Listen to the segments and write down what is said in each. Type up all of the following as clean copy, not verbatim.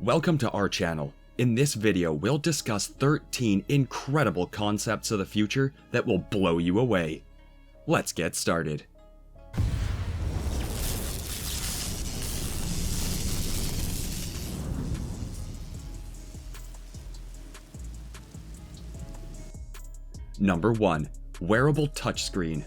Welcome to our channel. In this video, we'll discuss 13 incredible concepts of the future that will blow you away. Let's get started. Number 1. Wearable touchscreen.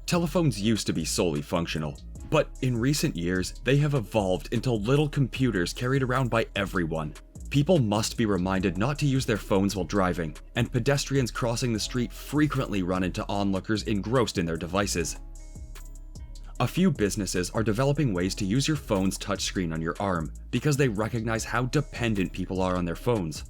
Telephones used to be solely functional, but in recent years, they have evolved into little computers carried around by everyone. People must be reminded not to use their phones while driving, and pedestrians crossing the street frequently run into onlookers engrossed in their devices. A few businesses are developing ways to use your phone's touchscreen on your arm because they recognize how dependent people are on their phones.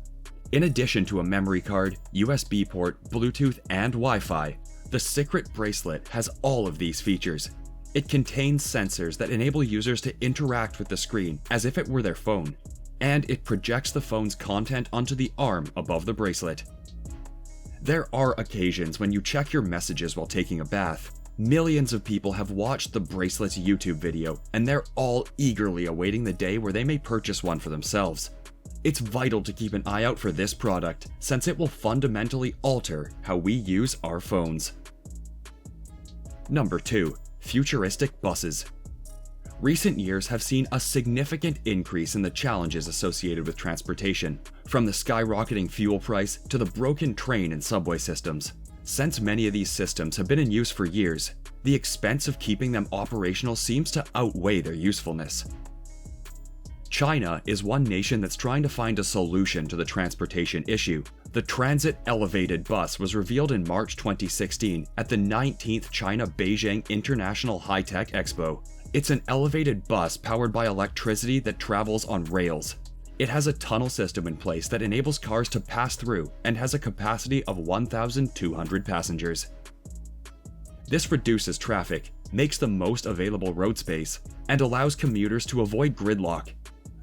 In addition to a memory card, USB port, Bluetooth, and Wi-Fi, the Secret bracelet has all of these features. It contains sensors that enable users to interact with the screen as if it were their phone, and it projects the phone's content onto the arm above the bracelet. There are occasions when you check your messages while taking a bath. Millions of people have watched the bracelet's YouTube video, and they're all eagerly awaiting the day where they may purchase one for themselves. It's vital to keep an eye out for this product, since it will fundamentally alter how we use our phones. Number 2. Futuristic buses. Recent years have seen a significant increase in the challenges associated with transportation, from the skyrocketing fuel price to the broken train and subway systems. Since many of these systems have been in use for years, the expense of keeping them operational seems to outweigh their usefulness. China is one nation that's trying to find a solution to the transportation issue. The Transit Elevated Bus was revealed in March 2016 at the 19th China Beijing International High-Tech Expo. It's an elevated bus powered by electricity that travels on rails. It has a tunnel system in place that enables cars to pass through and has a capacity of 1,200 passengers. This reduces traffic, makes the most available road space, and allows commuters to avoid gridlock.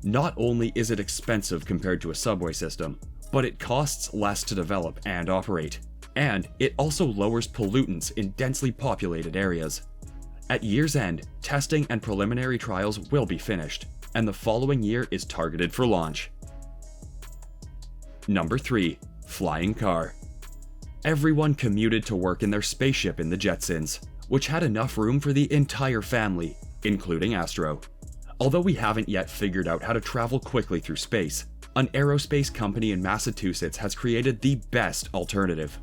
Not only is it expensive compared to a subway system, but it costs less to develop and operate. And it also lowers pollutants in densely populated areas. At year's end, testing and preliminary trials will be finished, and the following year is targeted for launch. Number 3. Flying car. Everyone commuted to work in their spaceship in the Jetsons, which had enough room for the entire family, including Astro. Although we haven't yet figured out how to travel quickly through space, an aerospace company in Massachusetts has created the best alternative.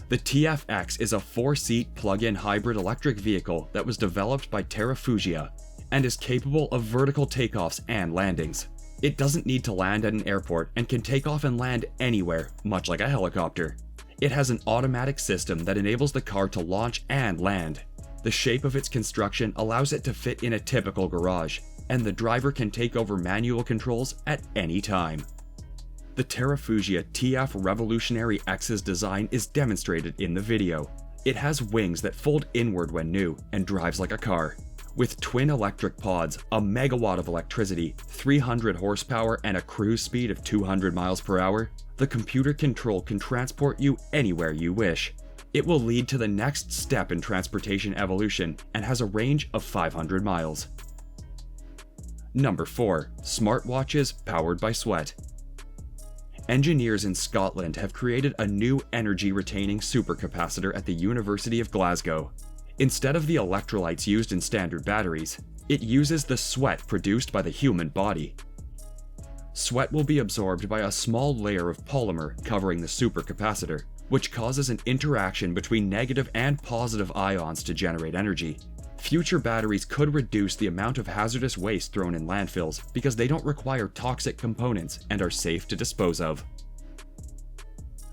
The TFX is a 4-seat plug-in hybrid electric vehicle that was developed by Terrafugia and is capable of vertical takeoffs and landings. It doesn't need to land at an airport and can take off and land anywhere, much like a helicopter. It has an automatic system that enables the car to launch and land. The shape of its construction allows it to fit in a typical garage, and the driver can take over manual controls at any time. The Terrafugia TF Revolutionary X's design is demonstrated in the video. It has wings that fold inward when new and drives like a car. With twin electric pods, a megawatt of electricity, 300 horsepower, and a cruise speed of 200 miles per hour, the computer control can transport you anywhere you wish. It will lead to the next step in transportation evolution and has a range of 500 miles. Number 4. Smartwatches powered by sweat. Engineers in Scotland have created a new energy-retaining supercapacitor at the University of Glasgow. Instead of the electrolytes used in standard batteries, it uses the sweat produced by the human body. Sweat will be absorbed by a small layer of polymer covering the supercapacitor, which causes an interaction between negative and positive ions to generate energy. Future batteries could reduce the amount of hazardous waste thrown in landfills because they don't require toxic components and are safe to dispose of.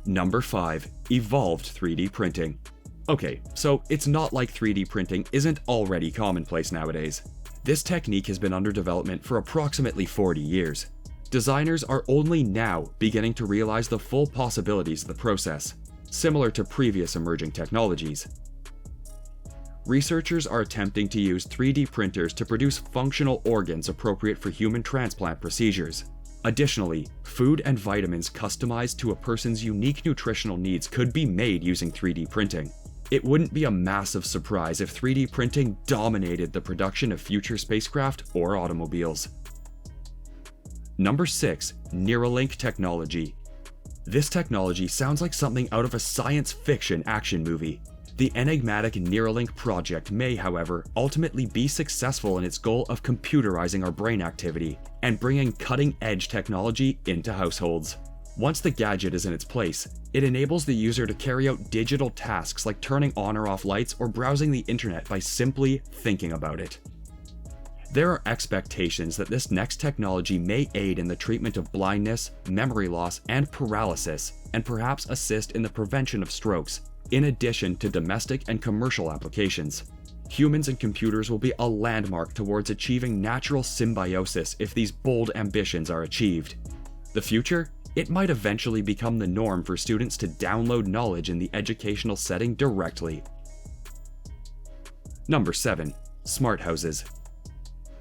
Number 5. Evolved 3D printing. Okay, so it's not like 3D printing isn't already commonplace nowadays. This technique has been under development for approximately 40 years. Designers are only now beginning to realize the full possibilities of the process, similar to previous emerging technologies. Researchers are attempting to use 3D printers to produce functional organs appropriate for human transplant procedures. Additionally, food and vitamins customized to a person's unique nutritional needs could be made using 3D printing. It wouldn't be a massive surprise if 3D printing dominated the production of future spacecraft or automobiles. Number 6. Neuralink Technology. This technology sounds like something out of a science fiction action movie. The enigmatic Neuralink project may, however, ultimately be successful in its goal of computerizing our brain activity and bringing cutting-edge technology into households. Once the gadget is in its place, it enables the user to carry out digital tasks like turning on or off lights or browsing the internet by simply thinking about it. There are expectations that this next technology may aid in the treatment of blindness, memory loss, and paralysis, and perhaps assist in the prevention of strokes, in addition to domestic and commercial applications. Humans and computers will be a landmark towards achieving natural symbiosis if these bold ambitions are achieved. The future? It might eventually become the norm for students to download knowledge in the educational setting directly. Number 7. Smart houses.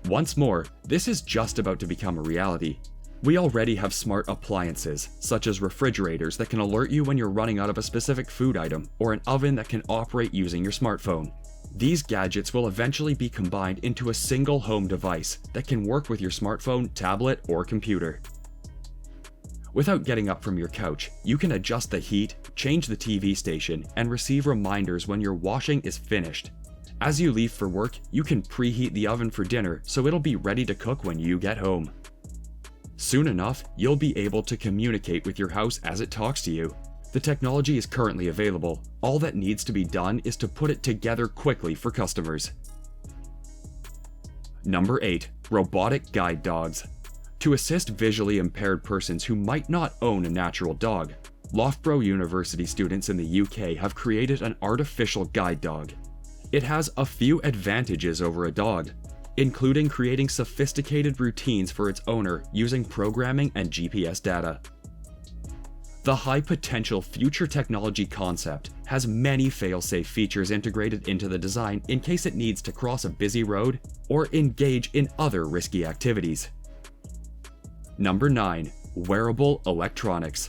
Once more, this is just about to become a reality. We already have smart appliances, such as refrigerators that can alert you when you're running out of a specific food item, or an oven that can operate using your smartphone. These gadgets will eventually be combined into a single home device that can work with your smartphone, tablet, or computer. Without getting up from your couch, you can adjust the heat, change the TV station, and receive reminders when your washing is finished. As you leave for work, you can preheat the oven for dinner so it'll be ready to cook when you get home. Soon enough, you'll be able to communicate with your house as it talks to you. The technology is currently available. All that needs to be done is to put it together quickly for customers. Number 8. Robotic guide dogs. To assist visually impaired persons who might not own a natural dog, Loughborough University students in the UK have created an artificial guide dog. It has a few advantages over a dog, including creating sophisticated routines for its owner using programming and GPS data. The high-potential future technology concept has many fail-safe features integrated into the design in case it needs to cross a busy road or engage in other risky activities. Number 9. Wearable Electronics.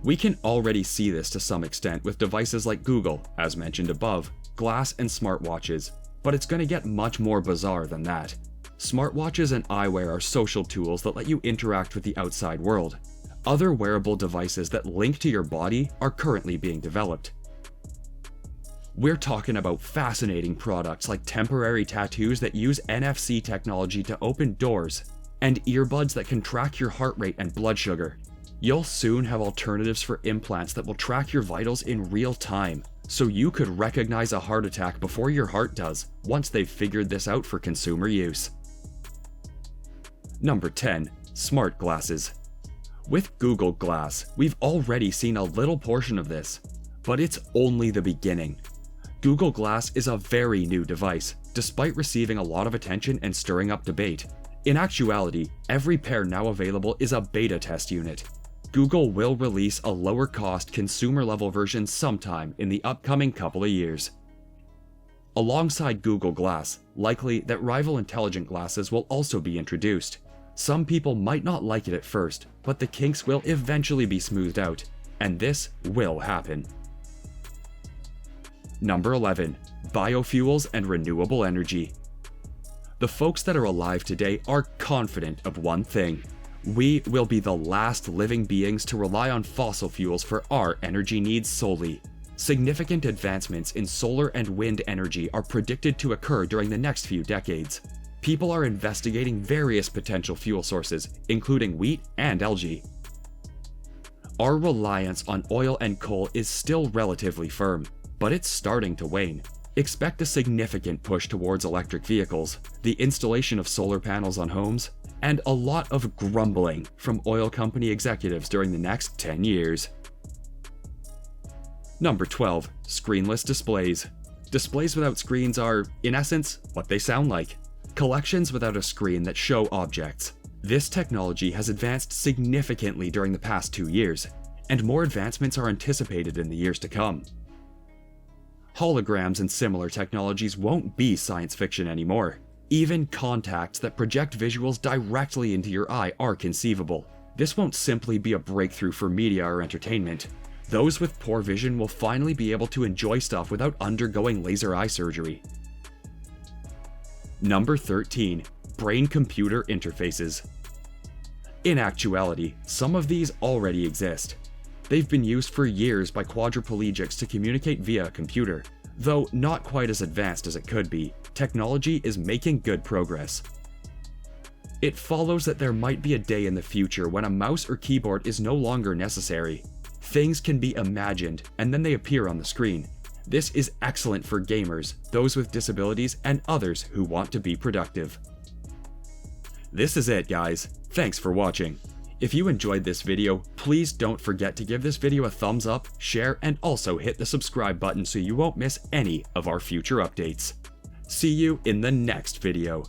We can already see this to some extent with devices like Google, as mentioned above, Glass, and smartwatches, but it's going to get much more bizarre than that. Smartwatches and eyewear are social tools that let you interact with the outside world. Other wearable devices that link to your body are currently being developed. We're talking about fascinating products like temporary tattoos that use NFC technology to open doors, and earbuds that can track your heart rate and blood sugar. You'll soon have alternatives for implants that will track your vitals in real time, so you could recognize a heart attack before your heart does, once they've figured this out for consumer use. Number 10. Smart glasses. With Google Glass, we've already seen a little portion of this, but it's only the beginning. Google Glass is a very new device, despite receiving a lot of attention and stirring up debate. In actuality, every pair now available is a beta test unit. Google will release a lower-cost consumer-level version sometime in the upcoming couple of years. Alongside Google Glass, likely that rival intelligent glasses will also be introduced. Some people might not like it at first, but the kinks will eventually be smoothed out, and this will happen. Number 11. Biofuels and renewable energy. The folks that are alive today are confident of one thing. We will be the last living beings to rely on fossil fuels for our energy needs solely. Significant advancements in solar and wind energy are predicted to occur during the next few decades. People are investigating various potential fuel sources, including wheat and algae. Our reliance on oil and coal is still relatively firm, but it's starting to wane. Expect a significant push towards electric vehicles, the installation of solar panels on homes, and a lot of grumbling from oil company executives during the next 10 years. Number 12. Screenless displays. Displays without screens are, in essence, what they sound like. Collections without a screen that show objects. This technology has advanced significantly during the past 2 years, and more advancements are anticipated in the years to come. Holograms and similar technologies won't be science fiction anymore. Even contacts that project visuals directly into your eye are conceivable. This won't simply be a breakthrough for media or entertainment. Those with poor vision will finally be able to enjoy stuff without undergoing laser eye surgery. Number 13. Brain-computer interfaces. In actuality, some of these already exist. They've been used for years by quadriplegics to communicate via a computer. Though not quite as advanced as it could be, technology is making good progress. It follows that there might be a day in the future when a mouse or keyboard is no longer necessary. Things can be imagined, and then they appear on the screen. This is excellent for gamers, those with disabilities, and others who want to be productive. This is it, guys. Thanks for watching. If you enjoyed this video, please don't forget to give this video a thumbs up, share, and also hit the subscribe button so you won't miss any of our future updates. See you in the next video.